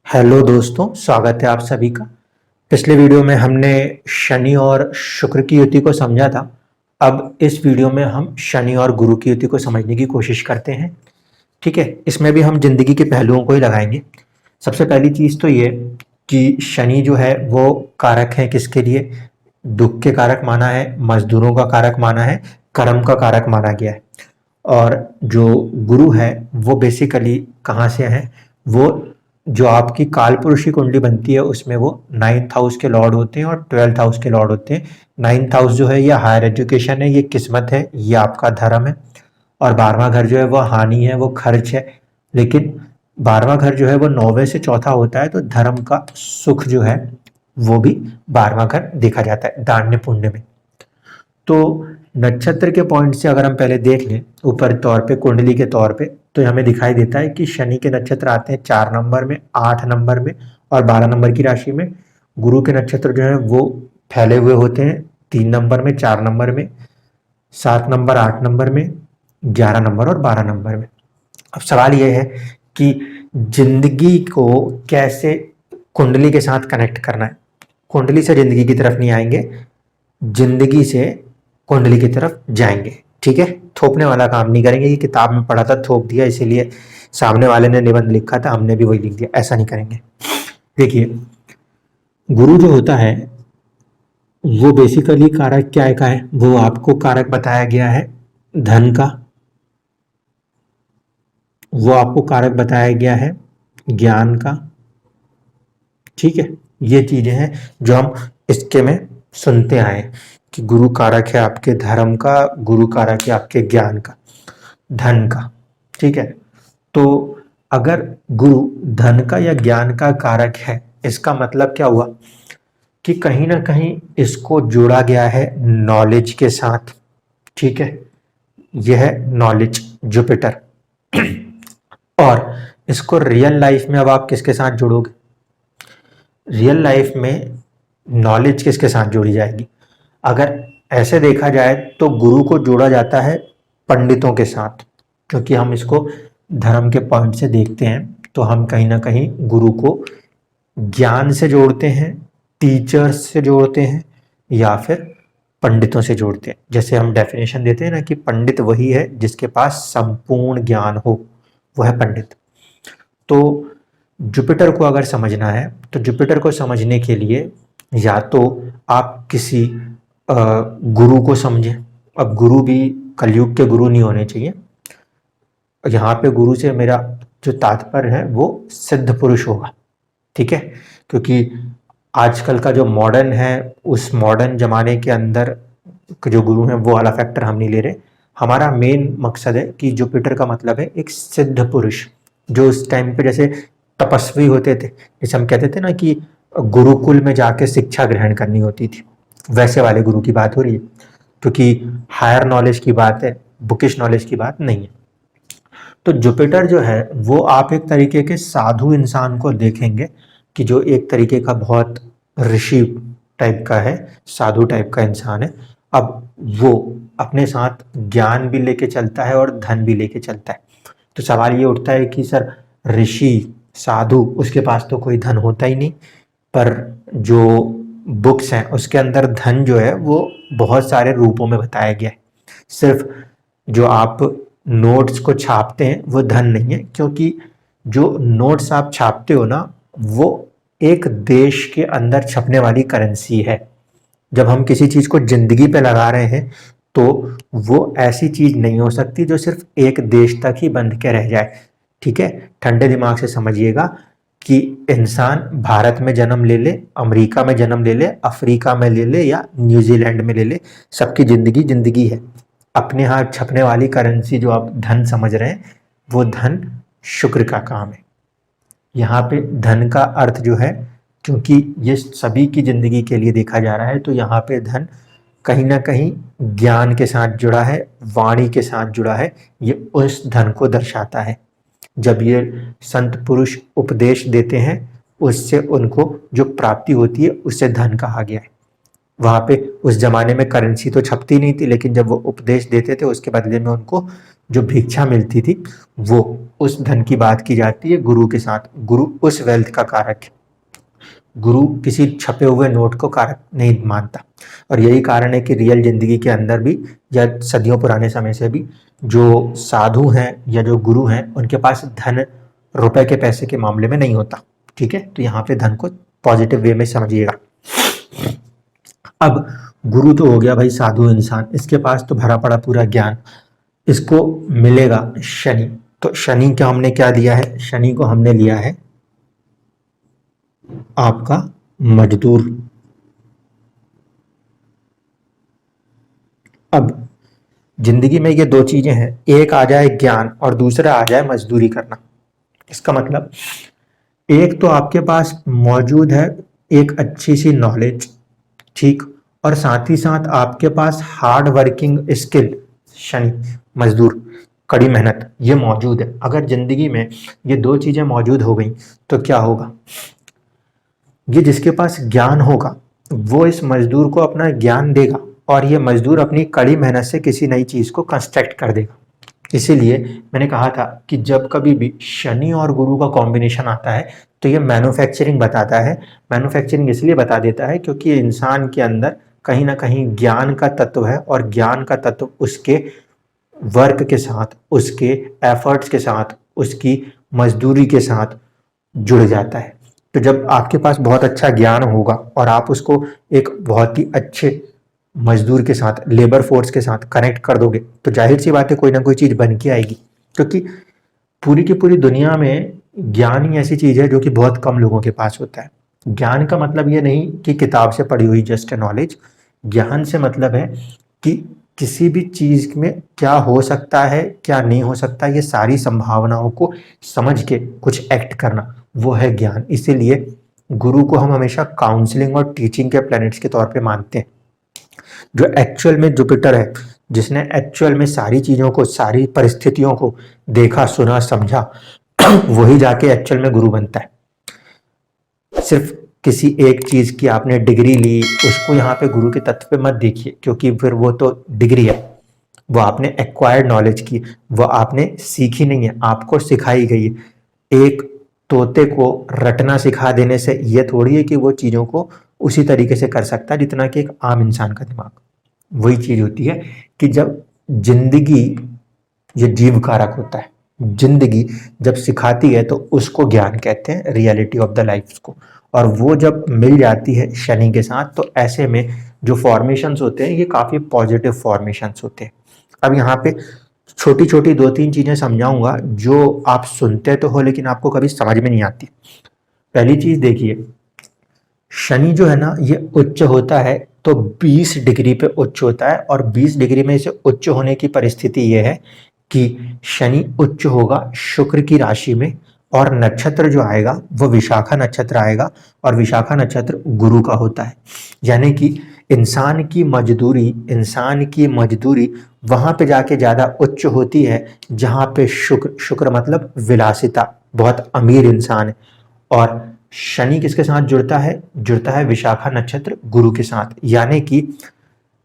Hello दोस्तों, स्वागत है आप सभी का। पिछले वीडियो में हमने शनि और शुक्र की युति को समझा था। अब इस वीडियो में हम शनि और गुरु की युति को समझने की कोशिश करते हैं। ठीक है, इसमें भी हम जिंदगी के पहलुओं को ही लगाएंगे। सबसे पहली चीज तो ये कि शनि जो है वो कारक है किसके लिए? दुख के कारक माना है, मजदूरों का कारक माना है, कर्म का कारक माना गया है। और जो गुरु है वो बेसिकली कहाँ से है? वो जो आपकी काल पुरुष की कुंडली बनती है उसमें वो 9th हाउस के लॉर्ड होते हैं और 12th हाउस के लॉर्ड होते हैं। 9th हाउस जो है ये हायर एजुकेशन है, ये किस्मत है, ये आपका धर्म है। और 12वां घर जो है वो हानि है, वो खर्च है। लेकिन 12वां घर जो है वो 9वें से चौथा होता है, तो धर्म का सुख जो है वो भी 12वां घर देखा जाता है दान्य पुण्य में। तो नक्षत्र के पॉइंट से अगर हम पहले देख लें ऊपर तौर पे, कुंडली के तौर पे, तो हमें दिखाई देता है कि शनि के नक्षत्र आते हैं 4 नंबर में, 8 नंबर में और 12 नंबर की राशि में। गुरु के नक्षत्र जो है वो फैले हुए होते हैं 3 नंबर में, 4 नंबर में, 7 नंबर, 8 नंबर में, 11 नंबर और 12 नंबर में। अब सवाल यह है कि जिंदगी को कैसे कुंडली के साथ कनेक्ट करना है। कुंडली से जिंदगी की तरफ नहीं आएंगे, जिंदगी से कुंडली की तरफ जाएंगे। ठीक है, थोपने वाला काम नहीं करेंगे कि किताब में पढ़ा था थोप दिया इसीलिए सामने वाले ने निबंध लिखा था हमने भी वही लिख दिया, ऐसा नहीं करेंगे। देखिए, गुरु जो होता है वो बेसिकली कारक क्या का है? वो आपको कारक बताया गया है धन का, वो आपको कारक बताया गया है ज्ञान का। ठीक है, ये चीजें हैं जो हम इसके में सुनते आए कि गुरु कारक है आपके धर्म का, गुरु कारक है आपके ज्ञान का, धन का। ठीक है, तो अगर गुरु धन का या ज्ञान का कारक है, इसका मतलब क्या हुआ कि कहीं ना कहीं इसको जोड़ा गया है नॉलेज के साथ। ठीक है, यह है नॉलेज, जुपिटर। और इसको रियल लाइफ में अब आप किसके साथ जोड़ोगे? रियल लाइफ में नॉलेज किसके साथ जोड़ी जाएगी? अगर ऐसे देखा जाए तो गुरु को जोड़ा जाता है पंडितों के साथ, क्योंकि हम इसको धर्म के पॉइंट से देखते हैं तो हम कहीं ना कहीं गुरु को ज्ञान से जोड़ते हैं, टीचर्स से जोड़ते हैं या फिर पंडितों से जोड़ते हैं। जैसे हम डेफिनेशन देते हैं ना कि पंडित वही है जिसके पास संपूर्ण ज्ञान हो, वो है पंडित। तो जुपिटर को अगर समझना है तो जुपिटर को समझने के लिए या तो आप किसी गुरु को समझें। अब गुरु भी कलयुग के गुरु नहीं होने चाहिए। यहाँ पे गुरु से मेरा जो तात्पर्य है वो सिद्ध पुरुष होगा। ठीक है, क्योंकि आजकल का जो मॉडर्न है उस मॉडर्न जमाने के अंदर जो गुरु हैं वो वाला फैक्टर हम नहीं ले रहे। हमारा मेन मकसद है कि जुपिटर का मतलब है एक सिद्ध पुरुष जो उस टाइम पे जैसे तपस्वी होते थे, जैसे हम कहते थे ना कि गुरुकुल में जाके शिक्षा ग्रहण करनी होती थी, वैसे वाले गुरु की बात हो रही है, क्योंकि हायर नॉलेज की बात है, बुकिश नॉलेज की बात नहीं है। तो जुपिटर जो है वो आप एक तरीके के साधु इंसान को देखेंगे कि जो एक तरीके का बहुत ऋषि टाइप का है, साधु टाइप का इंसान है। अब वो अपने साथ ज्ञान भी लेके चलता है और धन भी लेके चलता है। तो सवाल ये उठता है कि सर ऋषि साधु उसके पास तो कोई धन होता ही नहीं, पर जो बुक्स हैं उसके अंदर धन जो है वो बहुत सारे रूपों में बताया गया है। सिर्फ जो आप नोट्स को छापते हैं वो धन नहीं है, क्योंकि जो नोट्स आप छापते हो ना वो एक देश के अंदर छपने वाली करेंसी है। जब हम किसी चीज को जिंदगी पे लगा रहे हैं तो वो ऐसी चीज नहीं हो सकती जो सिर्फ एक देश तक ही बंध के रह जाए। ठीक है, ठंडे दिमाग से समझिएगा कि इंसान भारत में जन्म ले ले, अमेरिका में जन्म ले ले, अफ्रीका में ले ले या न्यूजीलैंड में ले ले, सबकी जिंदगी जिंदगी है। अपने हाथ छपने वाली करेंसी जो आप धन समझ रहे हैं वो धन शुक्र का काम है। यहाँ पे धन का अर्थ जो है, क्योंकि ये सभी की जिंदगी के लिए देखा जा रहा है, तो यहाँ पे धन कहीं ना कहीं ज्ञान के साथ जुड़ा है, वाणी के साथ जुड़ा है। ये उस धन को दर्शाता है। जब ये संत पुरुष उपदेश देते हैं उससे उनको जो प्राप्ति होती है उसे धन कहा गया है। वहां पे उस जमाने में करेंसी तो छपती नहीं थी, लेकिन जब वो उपदेश देते थे उसके बदले में उनको जो भिक्षा मिलती थी वो उस धन की बात की जाती है गुरु के साथ। गुरु उस वेल्थ का कारक है। गुरु किसी छपे हुए नोट को कारक नहीं मानता। और यही कारण है कि रियल जिंदगी के अंदर भी या सदियों पुराने समय से भी जो साधु हैं या जो गुरु हैं उनके पास धन रुपए के पैसे के मामले में नहीं होता। ठीक है, तो यहाँ पे धन को पॉजिटिव वे में समझिएगा। अब गुरु तो हो गया भाई साधु इंसान, इसके पास तो भरा पड़ा पूरा ज्ञान, इसको मिलेगा शनि। तो शनि का हमने क्या दिया है? शनि को हमने लिया है आपका मजदूर। अब जिंदगी में ये दो चीजें हैं, एक आ जाए ज्ञान और दूसरा आ जाए मजदूरी करना। इसका मतलब एक तो आपके पास मौजूद है एक अच्छी सी नॉलेज, ठीक, और साथ ही साथ आपके पास हार्ड वर्किंग स्किल, शनि मजदूर, कड़ी मेहनत, ये मौजूद है। अगर जिंदगी में ये दो चीजें मौजूद हो गई तो क्या होगा? ये जिसके पास ज्ञान होगा वो इस मजदूर को अपना ज्ञान देगा और ये मजदूर अपनी कड़ी मेहनत से किसी नई चीज को कंस्ट्रक्ट कर देगा। इसीलिए मैंने कहा था कि जब कभी भी शनि और गुरु का कॉम्बिनेशन आता है तो ये मैन्युफैक्चरिंग बताता है। मैन्युफैक्चरिंग इसलिए बता देता है क्योंकि इंसान के अंदर कहीं ना कहीं ज्ञान का तत्व है और ज्ञान का तत्व उसके वर्क के साथ, उसके एफर्ट्स के साथ, उसकी मजदूरी के साथ जुड़ जाता है। तो जब आपके पास बहुत अच्छा ज्ञान होगा और आप उसको एक बहुत ही अच्छे मजदूर के साथ, लेबर फोर्स के साथ कनेक्ट कर दोगे तो जाहिर सी बात है कोई ना कोई चीज बन के आएगी। क्योंकि पूरी की पूरी दुनिया में ज्ञान ही ऐसी चीज है जो कि बहुत कम लोगों के पास होता है। ज्ञान का मतलब ये नहीं कि किताब से पढ़ी हुई जस्ट नॉलेज। ज्ञान से मतलब है कि किसी भी चीज में क्या हो सकता है, क्या नहीं हो सकता, ये सारी संभावनाओं को समझ के कुछ एक्ट करना, वो है ज्ञान। इसीलिए गुरु को हम हमेशा काउंसलिंग और टीचिंग के प्लैनेट्स के तौर पे मानते हैं। जो एक्चुअल में जुपिटर है, जिसने एक्चुअल में सारी चीजों को, सारी परिस्थितियों को देखा, सुना, समझा, वही जाके एक्चुअल में गुरु बनता है। सिर्फ किसी एक चीज की आपने डिग्री ली, उसको यहाँ पे गुरु के तत्व पे मत देखिए, क्योंकि फिर वो तो डिग्री है, वो आपने एक्वायर्ड नॉलेज की, वो आपने सीखी नहीं है, आपको सिखाई गई है। एक तोते को रटना सिखा देने से ये थोड़ी है कि वो चीजों को उसी तरीके से कर सकता है जितना कि एक आम इंसान का दिमाग। वही चीज होती है कि जब जिंदगी, ये जीव कारक होता है, जिंदगी जब सिखाती है तो उसको ज्ञान कहते हैं, रियलिटी ऑफ द लाइफ को। और वो जब मिल जाती है शनि के साथ तो ऐसे में जो फॉर्मेशंस होते हैं ये काफी पॉजिटिव फॉर्मेशंस होते हैं। अब यहाँ पे छोटी छोटी दो तीन चीजें समझाऊंगा जो आप सुनते तो हो लेकिन आपको कभी समझ में नहीं आती। पहली चीज देखिए, शनि जो है ना ये उच्च होता है तो 20 डिग्री पे उच्च होता है, और 20 डिग्री में इसे उच्च होने की परिस्थिति ये है कि शनि उच्च होगा शुक्र की राशि में, और नक्षत्र जो आएगा वो विशाखा नक्षत्र आएगा, और विशाखा नक्षत्र गुरु का होता है। यानी कि इंसान की मजदूरी वहां पे जाके ज्यादा उच्च होती है जहां पे शुक्र मतलब विलासिता, बहुत अमीर इंसान है। और शनि किसके साथ जुड़ता है? जुड़ता है विशाखा नक्षत्र गुरु के साथ। यानी कि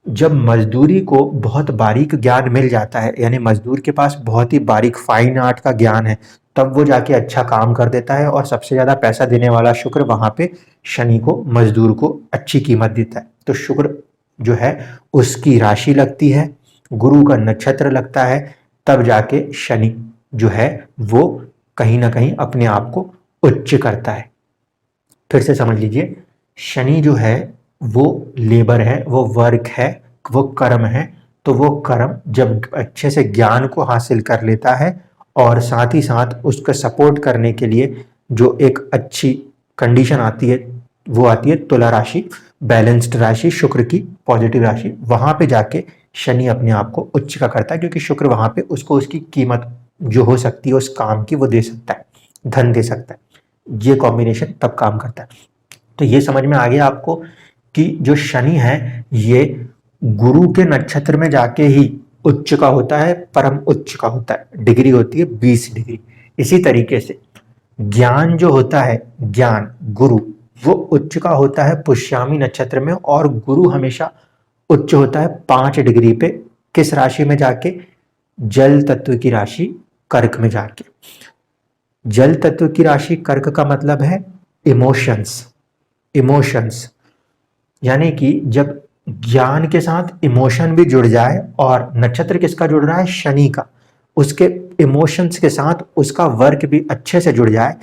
जब मजदूरी को बहुत बारीक ज्ञान मिल जाता है, यानी मजदूर के पास बहुत ही बारीक फाइन आर्ट का ज्ञान है, तब वो जाके अच्छा काम कर देता है, और सबसे ज्यादा पैसा देने वाला शुक्र वहां पे शनि को, मजदूर को अच्छी कीमत देता है। तो शुक्र जो है उसकी राशि लगती है, गुरु का नक्षत्र लगता है, तब जाके शनि जो है वो कहीं ना कहीं अपने आप को उच्च करता है। फिर से समझ लीजिए, शनि जो है वो लेबर है, वो वर्क है, वो कर्म है। तो वो कर्म जब अच्छे से ज्ञान को हासिल कर लेता है और साथ ही साथ उसको सपोर्ट करने के लिए जो एक अच्छी कंडीशन आती है वो आती है तुला राशि, बैलेंस्ड राशि, शुक्र की पॉजिटिव राशि। वहां पे जाके शनि अपने आप को उच्च का करता है, क्योंकि शुक्र वहां पे उसको उसकी कीमत जो हो सकती है उस काम की वो दे सकता है, धन दे सकता है। ये कॉम्बिनेशन तब काम करता है। तो ये समझ में आ गया आपको कि जो शनि है ये गुरु के नक्षत्र में जाके ही उच्च का होता है, परम उच्च का होता है, डिग्री होती है 20 डिग्री। इसी तरीके से ज्ञान जो होता है, ज्ञान गुरु, वो उच्च का होता है पुष्यामी नक्षत्र में, और गुरु हमेशा उच्च होता है 5 डिग्री पे। किस राशि में जाके? जल तत्व की राशि कर्क में जाके। जल तत्व की राशि कर्क का मतलब है इमोशंस। इमोशंस यानी कि जब ज्ञान के साथ इमोशन भी जुड़ जाए, और नक्षत्र किसका जुड़ रहा है, शनि का, उसके इमोशंस के साथ उसका वर्क भी अच्छे से जुड़ जाए,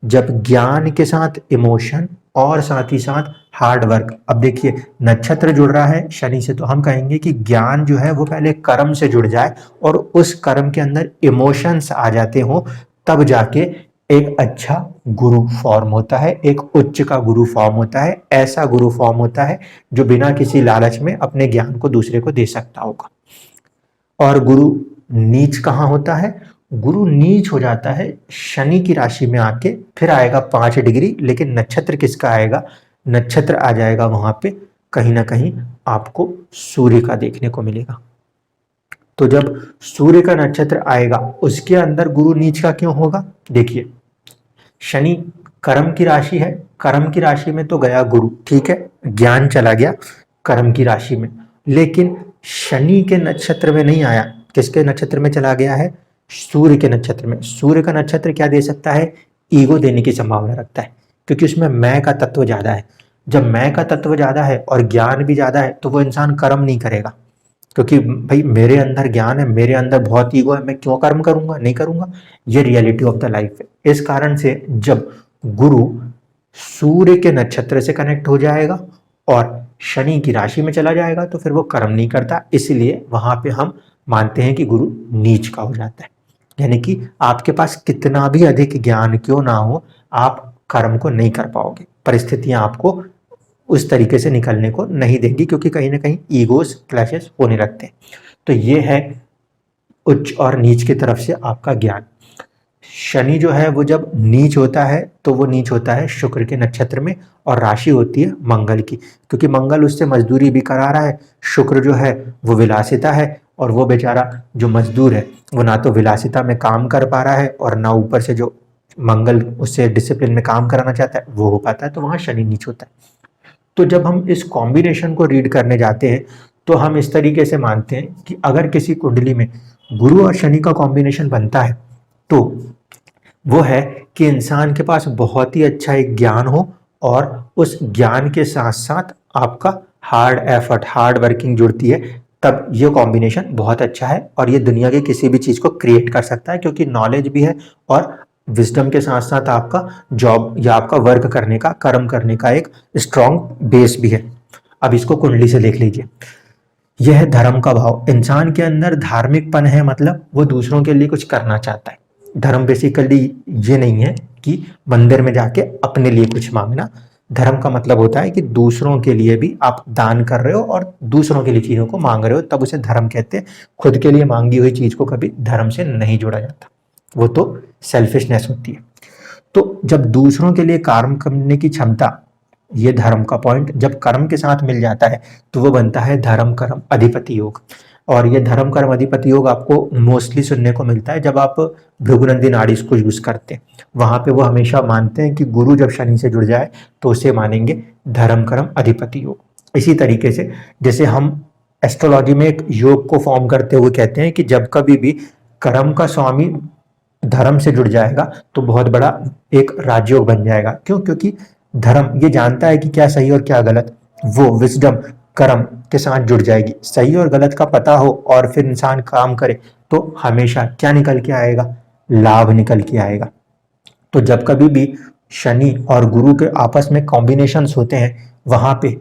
जब ज्ञान के साथ इमोशन और साथ ही साथ हार्ड वर्क। अब देखिए नक्षत्र जुड़ रहा है शनि से, तो हम कहेंगे कि ज्ञान जो है वो पहले कर्म से जुड़ जाए और उस कर्म के अंदर इमोशंस आ जाते हो, तब जाके एक अच्छा गुरु फॉर्म होता है, एक उच्च का गुरु फॉर्म होता है, ऐसा गुरु फॉर्म होता है जो बिना किसी लालच में अपने ज्ञान को दूसरे को दे सकता होगा। और गुरु नीच कहाँ होता है, गुरु नीच हो जाता है शनि की राशि में आके, फिर आएगा 5 डिग्री, लेकिन नक्षत्र किसका आएगा, नक्षत्र आ जाएगा वहां पे कहीं ना कहीं आपको सूर्य का देखने को मिलेगा। तो जब सूर्य का नक्षत्र आएगा उसके अंदर गुरु नीच का क्यों होगा, देखिए शनि कर्म की राशि है, कर्म की राशि में तो गया गुरु, ठीक है, ज्ञान चला गया कर्म की राशि में, लेकिन शनि के नक्षत्र में नहीं आया, किसके नक्षत्र में चला गया है, सूर्य के नक्षत्र में। सूर्य का नक्षत्र क्या दे सकता है, ईगो देने की संभावना रखता है, क्योंकि उसमें मैं का तत्व ज्यादा है। जब मैं का तत्व ज्यादा है और ज्ञान भी ज्यादा है तो वो इंसान कर्म नहीं करेगा, क्योंकि भाई मेरे अंदर ज्ञान है, मेरे अंदर बहुत ईगो है, मैं क्यों कर्म करूंगा, नहीं करूंगा। ये रियलिटी ऑफ द लाइफ है। इस कारण से जब गुरु सूर्य के नक्षत्र से कनेक्ट हो जाएगा और शनि की राशि में चला जाएगा तो फिर वो कर्म नहीं करता, इसलिए वहां पे हम मानते हैं कि गुरु नीच का हो जाता है। यानी कि आपके पास कितना भी अधिक ज्ञान क्यों ना हो, आप कर्म को नहीं कर पाओगे, परिस्थितियां आपको उस तरीके से निकलने को नहीं देंगी, क्योंकि कहीं ना कहीं ईगोस क्लैशेस होने लगते हैं। तो ये है उच्च और नीच की तरफ से आपका ज्ञान। शनि जो है वो जब नीच होता है तो वो नीच होता है शुक्र के नक्षत्र में, और राशि होती है मंगल की, क्योंकि मंगल उससे मजदूरी भी करा रहा है। शुक्र जो है वो विलासिता है, और वो बेचारा जो मजदूर है वो ना तो विलासिता में काम कर पा रहा है और ना ऊपर से जो मंगल उससे डिसिप्लिन में काम कराना चाहता है वो हो पाता है, तो वहां शनि नीच होता है। तो जब हम इस कॉम्बिनेशन को रीड करने जाते हैं तो हम इस तरीके से मानते हैं कि अगर किसी कुंडली में गुरु और शनि का कॉम्बिनेशन बनता है तो वो है कि इंसान के पास बहुत ही अच्छा एक ज्ञान हो, और उस ज्ञान के साथ साथ आपका हार्ड एफर्ट, हार्ड वर्किंग जुड़ती है, तब ये कॉम्बिनेशन बहुत अच्छा है और ये दुनिया के किसी भी चीज को क्रिएट कर सकता है, क्योंकि नॉलेज भी है और विजडम के साथ साथ आपका जॉब या आपका वर्क करने का, कर्म करने का एक स्ट्रॉन्ग बेस भी है। अब इसको कुंडली से देख लीजिए। यह है धर्म का भाव। इंसान के अंदर धार्मिकपन है, मतलब वो दूसरों के लिए कुछ करना चाहता है। धर्म बेसिकली ये नहीं है कि मंदिर में जाके अपने लिए कुछ मांगना। धर्म का मतलब होता है कि दूसरों के लिए भी आप दान कर रहे हो और दूसरों के लिए चीजों को मांग रहे हो, तब उसे धर्म कहते हैं। खुद के लिए मांगी हुई चीज को कभी धर्म से नहीं जोड़ा जाता, वो तो सेल्फिशनेस होती है। तो जब दूसरों के लिए कर्म करने की क्षमता, ये धर्म का पॉइंट जब कर्म के साथ मिल जाता है तो वो बनता है धर्म कर्म अधिपति योग। और ये धर्म कर्म अधिपति योग आपको मोस्टली सुनने को मिलता है जब आप भृगुनंदी नाड़ी को यूज करते हैं। वहां पे वो हमेशा मानते हैं कि गुरु जब शनि से जुड़ जाए तो उसे मानेंगे धर्म कर्म अधिपति योग। इसी तरीके से जैसे हम एस्ट्रोलॉजी में एक योग को फॉर्म करते हुए कहते हैं कि जब कभी भी कर्म का स्वामी धर्म से जुड़ जाएगा तो बहुत बड़ा एक राजयोग बन जाएगा। क्यों? क्योंकि धर्म ये जानता है कि क्या सही और क्या गलत, वो विजडम कर्म के साथ जुड़ जाएगी। सही और गलत का पता हो और फिर इंसान काम करे तो हमेशा क्या निकल के आएगा, लाभ निकल के आएगा। तो जब कभी भी शनि और गुरु के आपस में कॉम्बिनेशंस होते हैं, वहां पे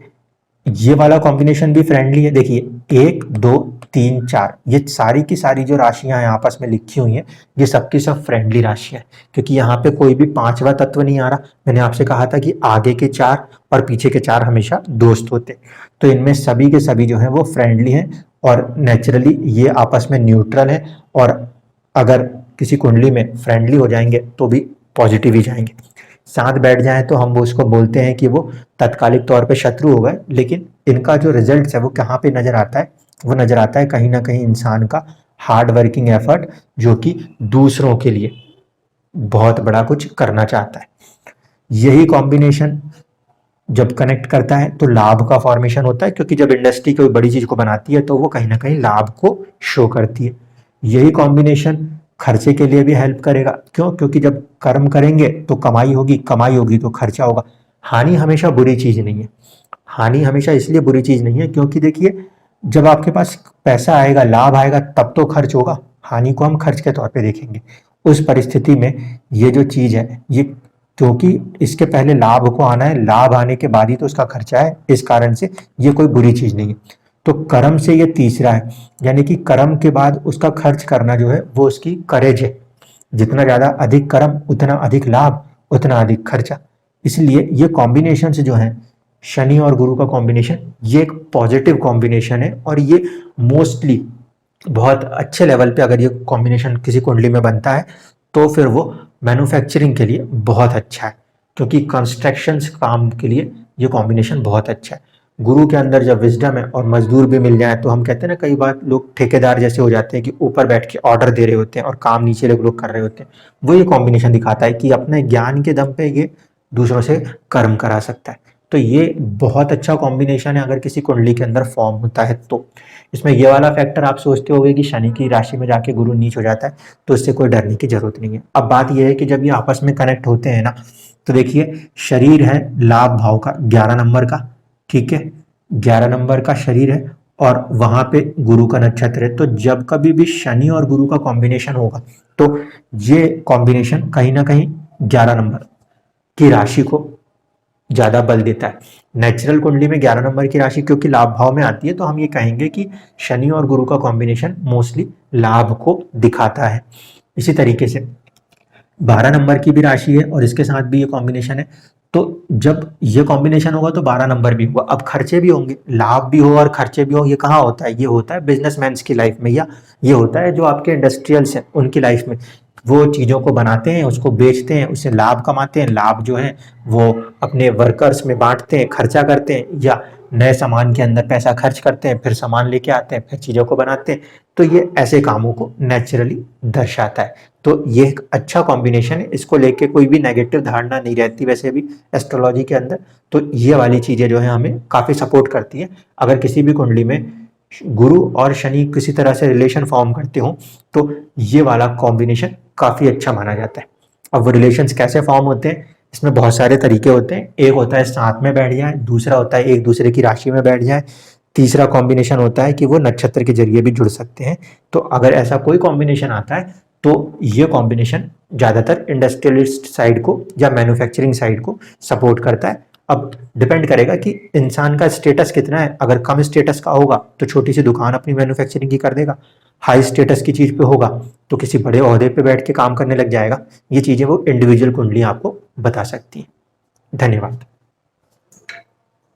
ये वाला कॉम्बिनेशन भी फ्रेंडली है। देखिए 1 2 3 4 ये सारी की सारी जो राशियां हैं आपस में लिखी हुई हैं, ये सबकी सब फ्रेंडली राशियां हैं, क्योंकि यहाँ पे कोई भी पांचवा तत्व नहीं आ रहा। मैंने आपसे कहा था कि आगे के 4 और पीछे के 4 हमेशा दोस्त होते, तो इनमें सभी के सभी जो है वो फ्रेंडली हैं और नेचुरली ये आपस में न्यूट्रल है। और अगर किसी कुंडली में फ्रेंडली हो जाएंगे तो भी पॉजिटिव ही जाएंगे। साथ बैठ जाएं तो हम उसको बोलते हैं कि वो तत्कालिक तौर पे शत्रु हो गए, लेकिन इनका जो रिजल्ट है वो कहाँ पे नजर आता है, वो नजर आता है कहीं ना कहीं इंसान का हार्ड वर्किंग एफर्ट, जो कि दूसरों के लिए बहुत बड़ा कुछ करना चाहता है। यही कॉम्बिनेशन जब कनेक्ट करता है तो लाभ का फॉर्मेशन होता है, क्योंकि जब इंडस्ट्री कोई बड़ी चीज को बनाती है तो वो कहीं ना कहीं लाभ को शो करती है। यही कॉम्बिनेशन खर्चे के लिए भी हेल्प करेगा। क्यों? क्योंकि जब कर्म करेंगे तो कमाई होगी, कमाई होगी तो खर्चा होगा। हानि हमेशा बुरी चीज नहीं है। हानि हमेशा इसलिए बुरी चीज नहीं है क्योंकि देखिए, जब आपके पास पैसा आएगा, लाभ आएगा, तब तो खर्च होगा। हानि को हम खर्च के तौर पे देखेंगे। उस परिस्थिति में ये जो चीज है, ये क्योंकि इसके पहले लाभ को आना है, लाभ आने के बाद ही तो उसका खर्चा है, इस कारण से ये कोई बुरी चीज नहीं है। तो कर्म से ये तीसरा है, यानी कि कर्म के बाद उसका खर्च करना जो है वो उसकी करेज है। जितना ज्यादा अधिक कर्म उतना अधिक लाभ, उतना अधिक खर्चा। इसलिए ये कॉम्बिनेशन जो है, शनि और गुरु का कॉम्बिनेशन, ये एक पॉजिटिव कॉम्बिनेशन है। और ये मोस्टली बहुत अच्छे लेवल पे अगर ये कॉम्बिनेशन किसी कुंडली में बनता है तो फिर वो मैन्युफैक्चरिंग के लिए बहुत अच्छा है, क्योंकि कंस्ट्रक्शन काम के लिए ये कॉम्बिनेशन बहुत अच्छा है। गुरु के अंदर जब विजडम है और मजदूर भी मिल जाए तो हम कहते हैं ना, कई बार लोग ठेकेदार जैसे हो जाते हैं कि ऊपर बैठ के ऑर्डर दे रहे होते हैं और काम नीचे लोग कर रहे होते हैं। वो ये कॉम्बिनेशन दिखाता है कि अपने ज्ञान के दम पे ये दूसरों से कर्म करा सकता है। तो ये बहुत अच्छा कॉम्बिनेशन है अगर किसी कुंडली के अंदर फॉर्म होता है तो। इसमें ये वाला फैक्टर आप सोचते होगे कि शनि की राशि में जाके गुरु नीच हो जाता है, तो इससे कोई डरने की जरूरत नहीं है। अब बात यह है कि जब ये आपस में कनेक्ट होते हैं ना, तो देखिए, शरीर है लाभ भाव का 11 नंबर का, ठीक है, 11 नंबर का शरीर है और वहां पे गुरु का नक्षत्र है। तो जब कभी भी शनि और गुरु का कॉम्बिनेशन होगा तो ये कॉम्बिनेशन कहीं ना कहीं 11 नंबर की राशि को ज्यादा बल देता है। नेचुरल कुंडली में 11 नंबर की राशि क्योंकि लाभ भाव में आती है, तो हम ये कहेंगे कि शनि और गुरु का कॉम्बिनेशन मोस्टली लाभ को दिखाता है। इसी तरीके से 12 नंबर की भी राशि है और इसके साथ भी ये कॉम्बिनेशन है। तो जब ये कॉम्बिनेशन होगा तो 12 नंबर भी होगा। अब खर्चे भी होंगे, लाभ भी हो और खर्चे भी हो। ये कहाँ होता है? ये होता है बिजनेसमैन की लाइफ में, या ये होता है जो आपके इंडस्ट्रियल्स हैं उनकी लाइफ में। वो चीज़ों को बनाते हैं, उसको बेचते हैं, उससे लाभ कमाते हैं। लाभ जो है वो अपने वर्कर्स में बांटते हैं, खर्चा करते हैं, या नए सामान के अंदर पैसा खर्च करते हैं, फिर सामान लेके आते हैं, फिर चीज़ों को बनाते हैं। तो ये ऐसे कामों को नेचुरली दर्शाता है। तो ये एक अच्छा कॉम्बिनेशन है, इसको लेके कोई भी नेगेटिव धारणा नहीं रहती वैसे भी एस्ट्रोलॉजी के अंदर। तो ये वाली चीजें जो है हमें काफी सपोर्ट करती है। अगर किसी भी कुंडली में गुरु और शनि किसी तरह से रिलेशन फॉर्म करते हो तो ये वाला कॉम्बिनेशन काफी अच्छा माना जाता है। अब वो रिलेशंस कैसे फॉर्म होते हैं, इसमें बहुत सारे तरीके होते हैं। एक होता है साथ में बैठ जाए, दूसरा होता है एक दूसरे की राशि में बैठ जाए, तीसरा कॉम्बिनेशन होता है कि वो नक्षत्र के जरिए भी जुड़ सकते हैं। तो अगर ऐसा कोई कॉम्बिनेशन आता है तो ये कॉम्बिनेशन ज्यादातर इंडस्ट्रियलिस्ट साइड को या मैन्युफैक्चरिंग साइड को सपोर्ट करता है। अब डिपेंड करेगा कि इंसान का स्टेटस कितना है। अगर कम स्टेटस का होगा तो छोटी सी दुकान अपनी मैन्युफैक्चरिंग की कर देगा। हाई स्टेटस की चीज पे होगा तो किसी बड़े ओहदे पे बैठ के काम करने लग जाएगा। ये चीजें वो इंडिविजुअल कुंडली आपको बता सकती है। धन्यवाद।